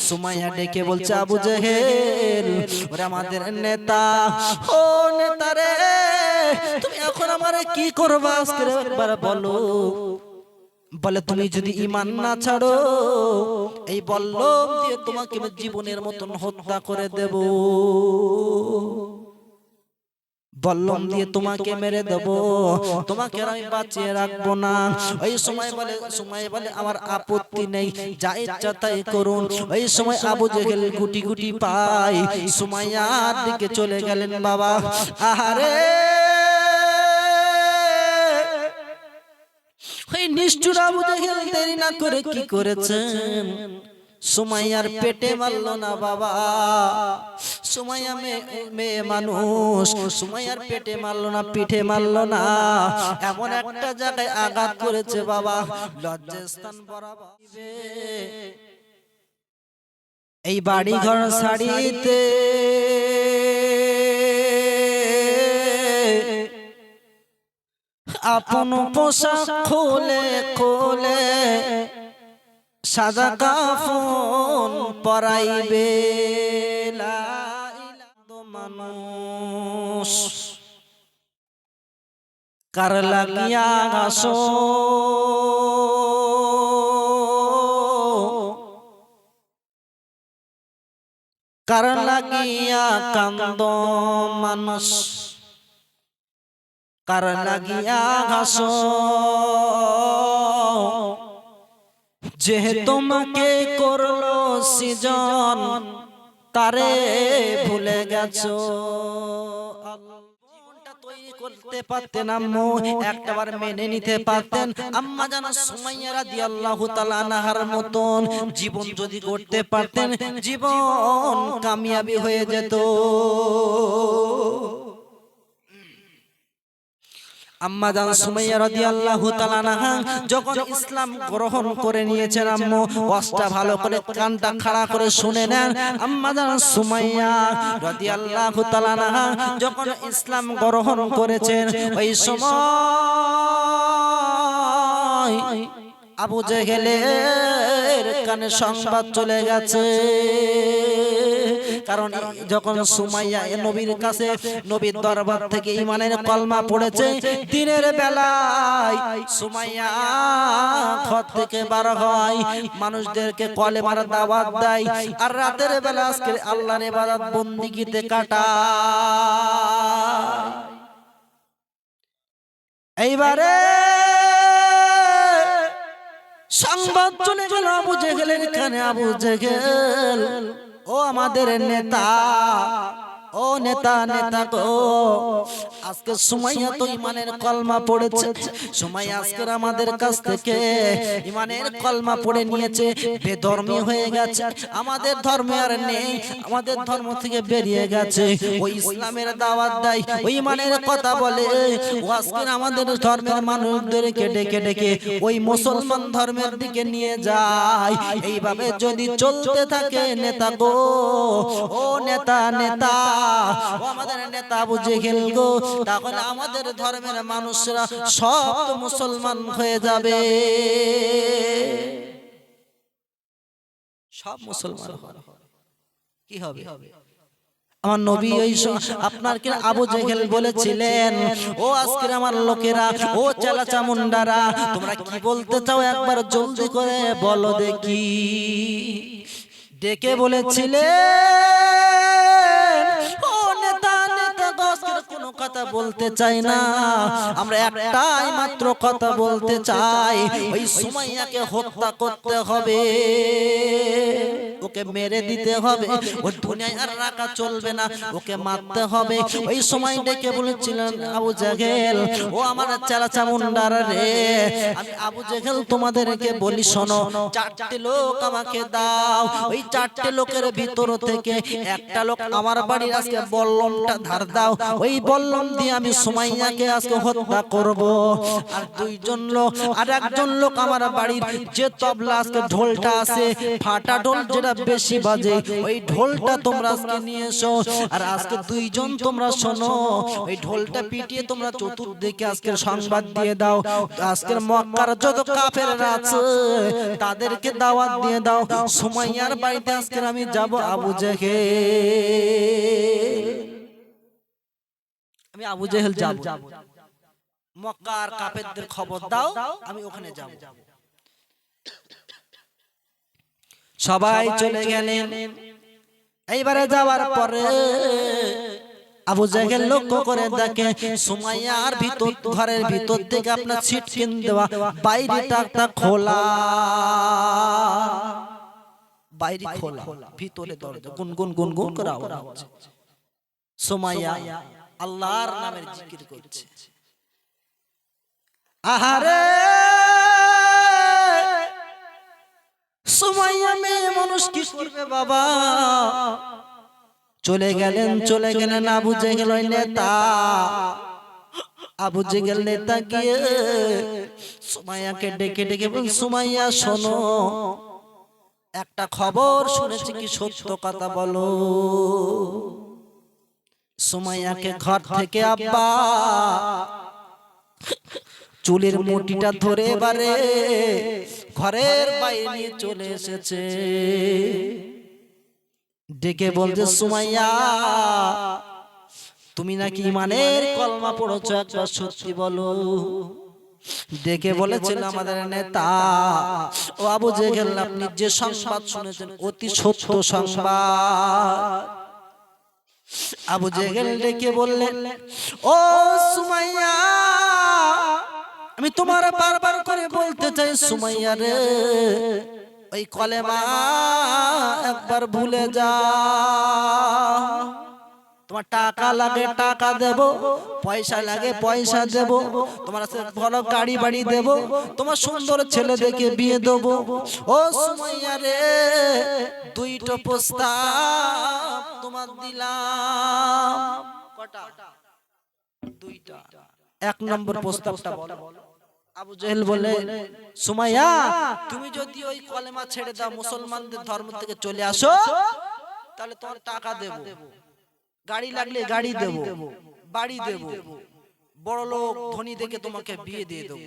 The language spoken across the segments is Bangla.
সুমাইয়া ডেকে বলছে আবু জেহেল ওরে আমাদের নেতা, ও নেতা রে তুমি এখন আমারে কি করবা আজকে একবার বলো। বলে তুমি যদি ঈমান না ছাড়ো এই বল্লম দিয়ে তোমাকে জীবনের মতন হত্যা করে দেব, বল্লম দিয়ে তোমাকে মেরে দেব, তোমাকে আমি বাঁচিয়ে রাখবো না। ওই সময় বলে আমার আপত্তি নেই, যা ইচ্ছা তাই করুন। ওই সময় আবু জেহেল গুটি গুটি পায় সুমাইয়ার দিকে চলে গেলেন। বাবা আহারে ওই নিষ্ঠুর আবু জেহেল দেরি না করে কি করেছেন, সুমাইয়ার পেটে মারলো না বাবা। সুমাইয়া মেয়ে মানুষ, সুমাইয়ার পেটে মারলো না, পিঠে মারলো না, এমন একটা জায়গায় আঘাত করেছে বাবা লজ্জাস্থান বরাবর। এই বাড়ি ঘর ছাড়িতে আপন পোশাক খুলে খুলে সাদা কাফন পরাইবে মানুষ, কার লাগিয়া ঘাসো কার লাগিয়া কান্দ মানুষ, কার লাগিয়া ঘাসো যে তোমাকে করলো সৃজন তারে ভুলে গেছো। করতে পারতেন আম্মু, একটাবার মেনে নিতে পারতেন আম্মা জান সুমাইয়া রাদিয়াল্লাহু তাআলা আনহার মতন জীবন যদি করতে পারতেন জীবন কামিয়াবি হয়ে যেত। আম্মা জান সুমাইয়া রাদিয়াল্লাহু তাআলা আনহা যখন ইসলাম গ্রহণ করে নিয়েছেন, আম্মু ওয়াজটা ভালো করে কানটা খাড়া করে শুনে নেন। আম্মা জান সুমাইয়া রাদিয়াল্লাহু তাআলা আনহা যখন ইসলাম গ্রহণ করেছেন ওই সময় আবু জেহেলের কানে সংবাদ চলে গেছে। কারণ যখন সুমাইয়া নবীর কাছে নবীর দরবার থেকে ঈমানের কলমা পড়েছে, দিনের বেলায় সুমাইয়া ঘর থেকে বার হয়, মানুষদেরকে কলেমার দাওয়াত দেয়, আর রাতের বেলা আজকে আল্লাহর ইবাদত বন্দেগীতে কাটায়। এইবারে সংবাদ চলে গেল আবু জেহেলের কানে। আবু জেহেল ও আমাদের নেতা, ও নেতা নেতা গো, আজকে সুমাইয়া তো ঈমানের কলমা পড়েছে, সুমাইয়া আজকে আমাদের কাছ থেকে ঈমানের কলমা পড়ে নিয়েছে, বেধর্মী হয়ে গেছে, আমাদের ধর্মে আর নেই, আমাদের ধর্ম থেকে বেরিয়ে গেছে। ওই ইসলামের দাওয়াত দেয়, ওই ঈমানের কথা বলে, ও আজকে আমাদের ধর্মের মানুষদেরকে ডেকে ডেকে ওই মুসলমান ধর্মের দিকে নিয়ে যায়। এইভাবে যদি চলতে থাকে নেতা গো, ও নেতা নেতা, ও আমাদের নেতা আবু জেহেল গো, তাহলে আমাদের ধর্মের মানুষরা সব মুসলমান হয়ে যাবে, সব মুসলমান কি হবে। আমার নবী ওই আপনার কি আবু জেহেল বলেছিলেন, ও আজকের আমার লোকেরা, ও চালা চামুন্ডারা, তোমরা কি বলতে চাও একবার জলদি করে বলো দেখি। ডেকে বলেছিলেন, ও নেতা নেতা কোনো কথা বলতে চাই না, আমরা একটাই মাত্র কথা বলতে চাই, ওই সুমাইয়াকে হত্যা করতে হবে, ওকে মেরে দিতে হবে, ও দুনিয়ায় আর রাখা চলবে না, ওকে মারতে হবে। ওই সময় ডেকে বলেছিলেন আবু জেহেল, ও আমার চাচা মুন্ডারা রে, আমি আবু জেহেল তোমাদেরকে বলি শোনো, চারটি লোক আমাকে দাও, ওই চারটি লোকের ভিতর থেকে একটা লোক আমার বাড়ির আজকে বল্লমটা ধার দাও, ওই বল্লম দিয়ে আমি সুমাইয়াকে আজকে হত্যা করব। আর দুইজন লোক, আর একজন লোক আমার বাড়ির যে তবলা আজকে ঢোলটা আছে, ফাটা ঢোল যেটা বেশি বাজে ওই ঢোলটা তোমরা আজকে নিয়ে এসো আর আজকে দুইজন তোমরা শোনো ওই ঢোলটা পিটিয়ে তোমরা চতুর্দিকে আজকের সংবাদ দিয়ে দাও আজকের মক্কার যত কাফেররা আছে তাদেরকে দাওয়াত দিয়ে দাও সুমাইয়ার বাড়িতে আজকে আমি যাব আবু জেহেল আমি আবু জেহেল যাব মক্কার কাফেরদের খবর দাও আমি ওখানে যাব সবাই চলে গেলেন এইবারে যাওয়ার পরে আবু জেহেল লক্ষ্য করে দেখে সুমাইয়ার ভিতর ঘরের ভিতর থেকে আপনার ছিটকিন দেওয়া বাইরেটা খোলা বাইরে খোলা ভিতরে দরজা গুনগুন গুনগুন করে আওয়াজ হচ্ছে সুমাইয়া আল্লাহর নামের জিকির করছে আহারে সুমাইয়া মেয়ে মানুষ কি করবে বাবা চলে গেলেন আবু জেহেল ওই নেতা আবু জেহেল নেতা গিয়ে সুমাইয়াকে ডেকে ডেকে বল সুমাইয়া শোনো একটা খবর শুনেছি কি সত্য কথা বলো সুমাইয়াকে ঘর থেকে আব্বা চুলের মুঠিটা ধরে এবারে ঘরের বাইরে নিয়ে চলে এসেছে ডেকে বলছে সুমাইয়া তুমি নাকি ঈমানের কলমা পড়েছো একবার সত্যি বলো ডেকে বলেছেন আমাদের নেতা ও আবু জেহেল আপনি যে সংবাদ শুনেছেন অতি সত্য সংবাদ আবু জেহেল ডেকে বললেন ও সুমাইয়া আমি তোমার বারবার করে বলতে চাই সুমাইয়া রে ওই কলেমা একবার ভুলে যাও তোমার টাকা লাগে টাকা দেব পয়সা লাগে পয়সা দেব তোমার ভালো গাড়ি বাড়ি দেব তোমার সুন্দর ছেলে দেখে বিয়ে দেব ও সুমাইয়া রে দুইটা প্রস্তাব তোমার দিলাম কটা দুইটা এক নম্বর প্রস্তাবটা বলো আবু জেহেল বলে সুমাইয়া তুমি যদি ওই কলেমা ছেড়ে দাও মুসলমানদের ধর্ম থেকে চলে আসো তাহলে তোমার টাকা দেব গাড়ি লাগলে গাড়ি দেব বাড়ি দেব বড় লোক ধনী দেখে তোমাকে বিয়ে দিয়ে দেব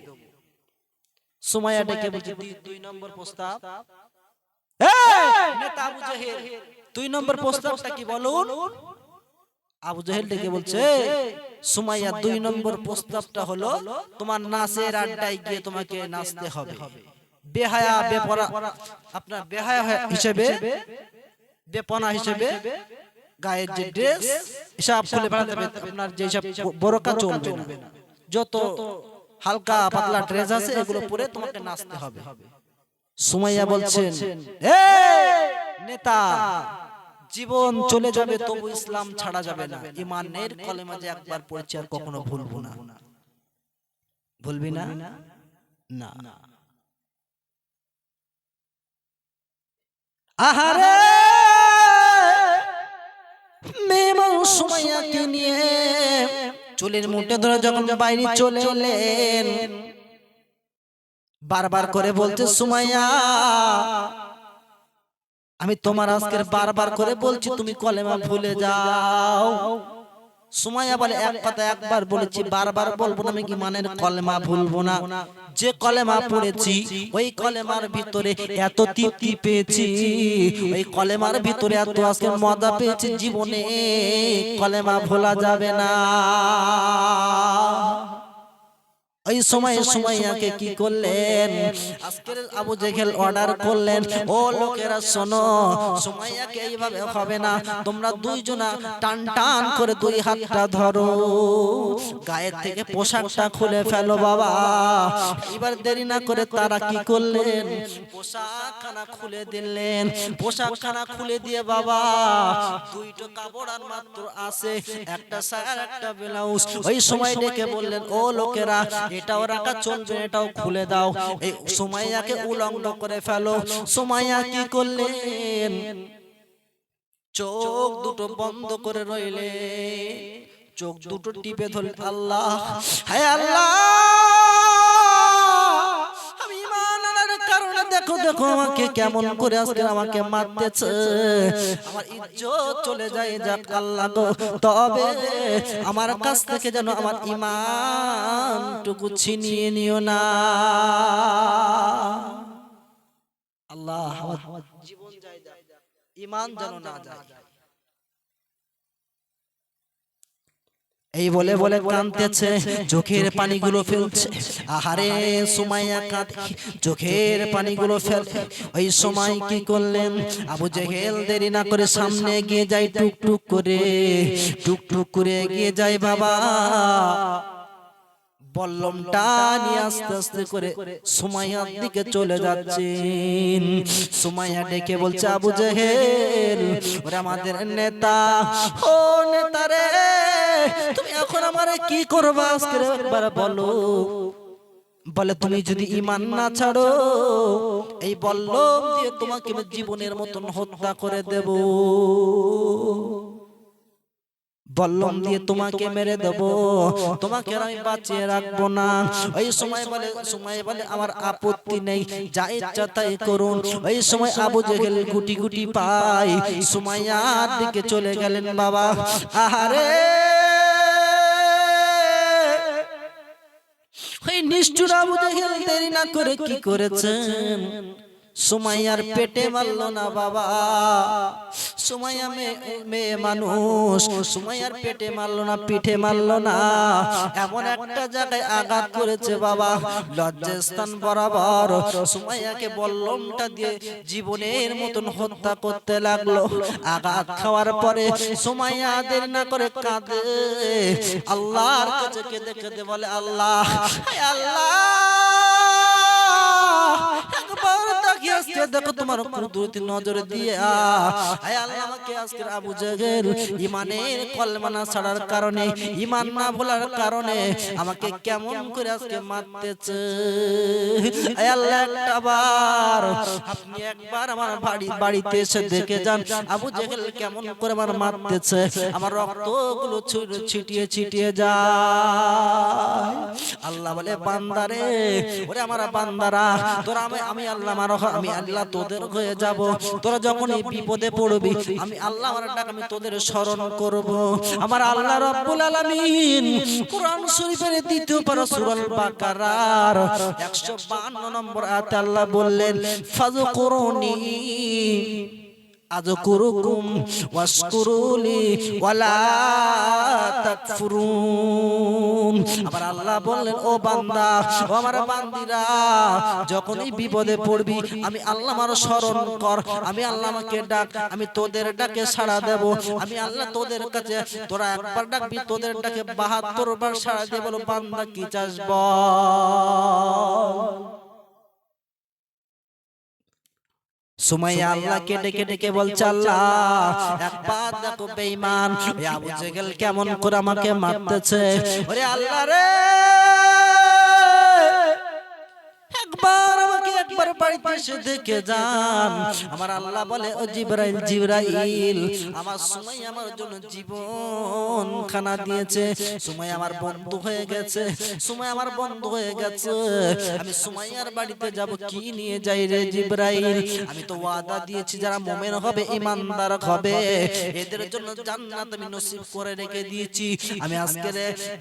সুমাইয়া ডেকে বলছে দুই নম্বর প্রস্তাব নেতা আবু জেহেল দুই নম্বর প্রস্তাবটা কি বলুন আবু জেহেল ডেকে বলছে সুমাইয়া দুই নম্বর প্রস্তাবটা হলো তোমার নাচের আড্ডায় গিয়ে তোমাকে নাচতে হবে বেহায়া বেপরা আপনার বেহায়া হিসেবে বেপনা হিসেবে গায়ের যে ড্রেস এসব খুলে বেড়াতে হবে আপনার যেসব বোরকা চলবে না যত হালকা পাতলা ড্রেস আছে এগুলো পরে তোমাকে নাচতে হবে সুমাইয়া বলছেন নেতা জীবন চলে যাবে তবু ইসলাম ছাড়া যাবে না ঈমানের কলেমা যে একবার পড়েছি আর কখনো ভুলবো না ভুলবি না না আহারে মেয়ে মানুষ সুমাইয়াকে নিয়ে চুলের মুঠে ধরে যখন বাইরে চলে এলেন বারবার করে বলতে সুমাইয়া আমি তোমার আজকের বারবার করে বলছি তুমি কলেমা ভুলে যাও সুমাইয়া বলে এক কথা একবার বলেছি বারবার বলবো না আমি ঈমানের কলেমা ভুলবো না যে কলেমা পড়েছি ওই কলেমার ভিতরে এত তৃপ্তি পেয়েছি ওই কলেমার ভিতরে এত আজকে মজা পেয়েছি জীবনে কলেমা ভোলা যাবে না ওই সময় সুমাইয়াকে কি করলেন আজকের আবু জেহেল অর্ডার করলেন ও লোকেরা শোনো সুমাইয়াকে এইভাবে হবে না তোমরা দুইজনা টান টান করে দুই হাতটা ধরো গায়ের থেকে পোশাকটা খুলে ফেলো বাবা এবার দেরি না করে তারা কি করলেন পোশাকখানা খুলে দিলেন পোশাকখানা খুলে দিয়ে বাবা দুইটা কাপড় আর মাত্র আছে একটা শাড়ি একটা ব্লাউজ ওই সময় ডেকে বললেন ও লোকেরা এটাও রাখা চলবে এটাও খুলে দাও এই সুমাইয়াকে উলঙ্গ করে ফেলো সুমাইয়া কি করলেন চোখ দুটো বন্ধ করে রইলে চোখ দুটো টিপে ধরে আল্লাহ হায় আল্লাহ আমি ঈমান আনার কারণে দেখো দেখো আমাকে কেমন করে আজকে আমাকে মারতেছে, আমার ইজ্জত চলে যায় যাক আল্লাহ গো, তবে আমার কাছ থেকে যেন আমার ঈমানটুকু ছিনিয়ে নিও না আল্লাহ, আমার জীবন যায় ঈমান যেন না যায়। এই বলে বলে কাঁদতেছে, চোখের পানিগুলো ফেলছে। আহারে সুমাইয়া কাঁদে, চোখের পানিগুলো ফেলে। ওই সময় কি করলেন আবু জেহেল, দেরি না করে সামনে এগিয়ে যায়, টুকটুক করে টুকটুক করে এগিয়ে যায় বাবা, বল্লমটা নিয়ে আস্তে আস্তে করে সুমাইয়ার দিকে চলে যাচ্ছেন। সুমাইয়া ডেকে বলছে, আবু জেহেল, ওরে আমাদের নেতা, ও নেতা রে, তুমি এখন আমারে কি করবা আজকে একবার বলো। বলে, তুমি যদি ঈমান না ছাড়ো এই বল্লম দিয়ে তোমাকে জীবনের মতন হত্যা করে দেব, বল্লম দিয়ে তোমাকে মেরে দেব, তোমাকে আমি বাঁচিয়ে রাখবো না। ওই সময় বলে আমার আপত্তি নেই, যা ইচ্ছা তাই করুন। ওই সময় আবু জেহেল গুটি গুটি পায় সুমাইয়ার দিকে চলে গেলেন বাবা। আহারে ওই নিষ্ঠুর আবু জেহেল দেরি না করে কি করেছেন, সুমাইয়ার পেটে মারলো না বাবা। সুমাইয়া মেয়ে মানুষ, সুমাইয়ার পেটে মারলো না, পিঠে মারলো না, এমন একটা জায়গায় আঘাত করেছে বাবা, লজ্জাস্থান বরাবর। সুমাইয়াকে বল্লমটা দিয়ে জীবনের মতন হত্যা করতে লাগলো। আঘাত খাওয়ার পরে সুমাইয়া দেরি না করে কাঁদে, আল্লাহর কাছে কেঁদে কেঁদে বলে, আল্লাহ আল্লাহ, দেখো তোমার কুদরতি নজর দিয়ে আল্লাহ আমাকে আজকে আবু জেহেল ঈমানের কলমা না ছাড়ার কারণে, ঈমান না ভোলার কারণে আমাকে কেমন করে আজকে মারতেছে। আল্লাহ একবার আপনি একবার আমার বাড়িতে এসে দেখে যান আবু জেহেল কেমন করে আমার মারতেছে, আমার রক্তগুলো ছিটিয়ে ছিটিয়ে যায়। আল্লাহ বলে, বান্দারে, ওরে আমার বান্দারা, তোরা আমি আল্লাহ মারো, আমি আল্লাহ তোদের হয়ে যাব। তোরা যখন এই বিপদে পড়বি আমি আল্লাহ আমার ডাক আমি তোদের স্মরণ করব। আমার আল্লাহ রাব্বুল আলামিন কুরআন শরীফের দ্বিতীয় পারা সূরা আল বাকারার 152 নম্বর আয়াতে আল্লাহ বললেন, ফাযকুরুনি আযকুরুকুম ওয়াশকুরুলি ওয়ালা তাকফুরুন। আমার আল্লাহ বললেন, ও বান্দা, ও আমার বান্দিরা, যখনই বিপদে পড়বি আমি আল্লাহ আমার স্মরণ কর, আমি আল্লাহ আমাকে ডাক, আমি তোদের ডাকে সাড়া দেব। আমি আল্লাহ তোদের কাছে, তোরা একবার ডাকবি তোদের ডাকে 72 বার সাড়া দিয়ে বলো, বান্দা কি চাস বল। সুমাইয়া আল্লাহকে ডেকে ডেকে বলছে, আল্লাহ একবার দেখো বেঈমান আবু জেহেল কেমন করে আমাকে মারতেছে। ওরে আল্লাহ রে, একবার আমাকে একবার বাড়িতে এসে দেখে যান। আমার আল্লাহ বলে, ও জিবরাইল, জিবরাইল, আমার সুমাইয়া আমার জন্য জীবন খানা দিয়েছে, সুমাইয়া আমার বন্ধু হয়ে গেছে, সুমাইয়া আমার বন্ধু হয়ে গেছে। আমি সুমাইয়ার বাড়িতে যাব, কি নিয়ে যাই রে জিবরাইল? আমি তো ওয়াদা দিয়েছি যারা মুমিন হবে, ঈমানদার হবে, এদের জন্য জান্নাত আমি নসিব করে রেখে দিয়েছি। আমি আজকে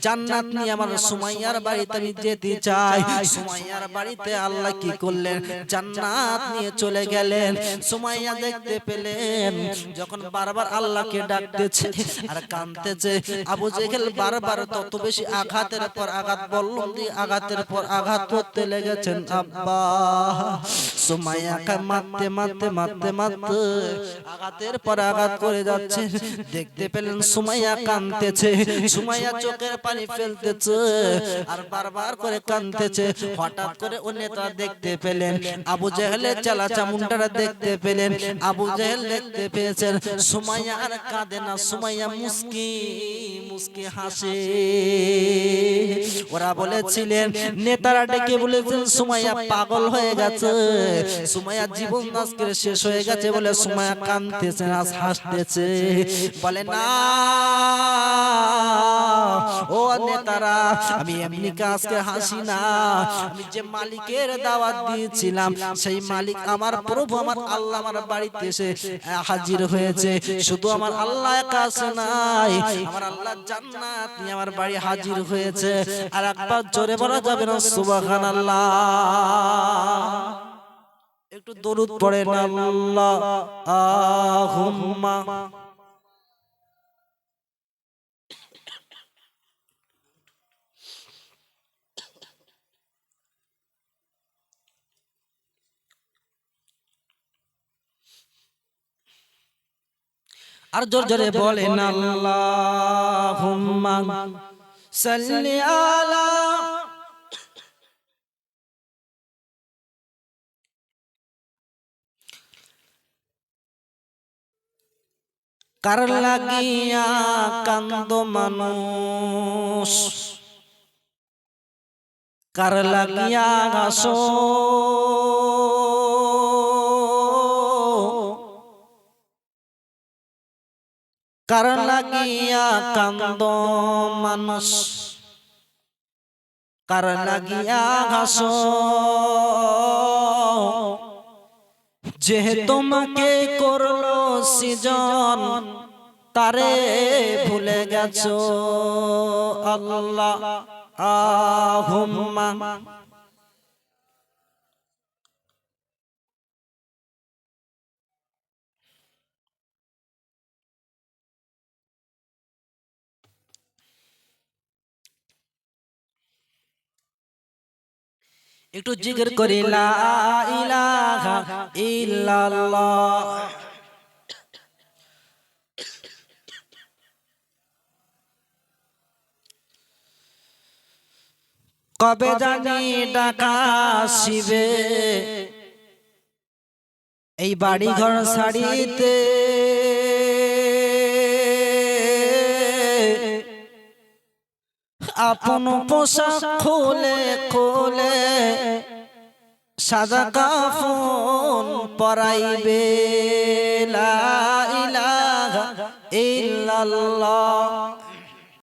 জান্নাত নিয়ে আমার সুমাইয়ার বাড়িতে আমি যেতে চাই। সুমাইয়ার বাড়িতে আল্লাহ কি করলেন, জান্নাত নিয়ে চলে গেলেন। সুমাইয়া দেখতে পেলেন যখন বারবার আল্লাহকে ডাকতেছে আর কাঁদতেছে, আবু জেহেল বারবার তত বেশি আঘাতের পর আঘাত, বল্লম দিয়ে আঘাতের পর আঘাত করতে লেগেছেন। আব্বা সুমাইয়াকে মারতে মারতে মারতে মারতে আঘাতের পর আঘাত করে যাচ্ছে। দেখতে পেলেন সুমাইয়া কাঁদতেছে, সুমাইয়া চোখের পানি ফেলতেছে আর বারবার করে কাঁদতেছে। হঠাৎ করে ও নেতা দেখতে পেলেন, আবু জেহেলের চালা চামুন্ডারা দেখতে পেলেন, আবু জেহেল দেখতে পেয়েছেন সুমাইয়া আর কাঁদে না, সুমাইয়া মুস্কি মুস্কি হাসে। ওরা বলেছিলেন, নেতারা ডেকে বলেছেন সুমাইয়া পাগল হয়ে গেছে, সুমাইয়া জীবন আজকে শেষ হয়ে গেছে বলে সুমাইয়া কাঁদতেছে না, হাসতেছে। বলে না ও নেতারা, আমি এমনি আজকে হাসি না, আমি যে মালিকের দাওয়াত দিয়েছি ছিলাম সেই মালিক আমার প্রভু আমার আল্লাহ আমার বাড়িতে এসে হাজির হয়েছে। শুধু আমার আল্লাহ একা আছে নাই, আমার আল্লাহ জান্নাত নিয়ে আমার বাড়ি হাজির হয়েছে। আর একবার জোরে বলা যাবে না সুবহানাল্লাহ? একটু দরুদ পড়েন আল্লাহুম্মা। আর জোর জোরে বলেন আল্লাহুম্মা সাল্লি আলা। কার লাগিয়া কান্দ মানুষ, কার লাগিয়া গাছো, কার লাগিয়া কান্দ মানুষ, কার লাগিয়া গাছো, যে তোমাকে করলো সৃজন তারে ভুলে গেছো আল্লাহুম্মা। একটু জিকির করি লা ইলাহা ইল্লাল্লাহ। কবে জানি ডাকা আসিবে এই বাড়ি ঘর ছাড়িতে, আপন পোশাক খুলে খুলে সাদা কাফন পরাইবে লা ইলাহা ইল্লাল্লাহ।